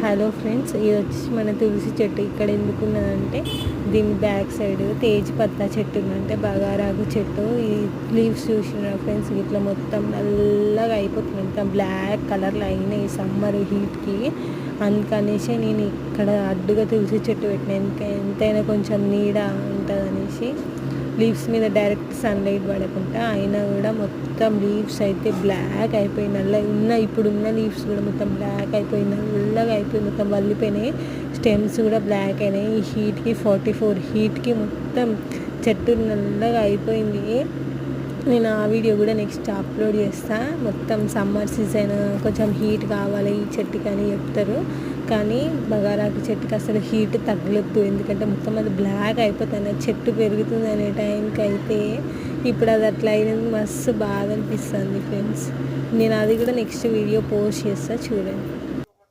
Hello friends, ఇది వచ్చి మన తులసి చెట్టు ఇక్కడ ఎందుకున్నదంటే దీని బ్యాక్ సైడ్ తేజ్ పత్తా చెట్టు ఉందంటే బగారాకు చెట్టు. ఈ లీవ్స్ చూసిన ఫ్రెండ్స్ ఇట్లా మొత్తం నల్లగా అయిపోతుంది, మొత్తం బ్లాక్ కలర్లో అయినాయి సమ్మర్ హీట్కి. అందుకనేసి నేను ఇక్కడ అడ్డుగా తులసి చెట్టు పెట్టిన, ఎంతైనా కొంచెం నీడ ఉంటుంది అనేసి. లీవ్స్ మీద డైరెక్ట్ సన్లైట్ పడకుండా అయినా కూడా మొత్తం లీవ్స్ అయితే బ్లాక్ అయిపోయి ఇప్పుడున్న లీవ్స్ కూడా మొత్తం బ్లాక్ అయిపోయి నల్లగా అయిపోయి మొత్తం వల్లిపోయినాయి. స్టెమ్స్ కూడా బ్లాక్ అయినాయి. ఈ హీట్కి 44 హీట్కి మొత్తం చెట్టు నల్లగా అయిపోయింది. నేను ఆ వీడియో కూడా నెక్స్ట్ అప్లోడ్ చేస్తాను. మొత్తం సమ్మర్ సీజన్ కొంచెం హీట్ కావాలి ఈ చెట్టుకి అని చెప్తారు, కానీ బగారాకు చెట్టుకి అసలు హీట్ తగ్గలేదు. ఎందుకంటే మొత్తం అది బ్లాక్ అయిపోతుంది, చెట్టు పెరుగుతుంది అనే టైంకి అయితే. ఇప్పుడు అది అట్లా అయినది మస్తు బాధ అనిపిస్తుంది ఫ్రెండ్స్. నేను అది కూడా నెక్స్ట్ వీడియో పోస్ట్ చేస్తాను, చూడండి.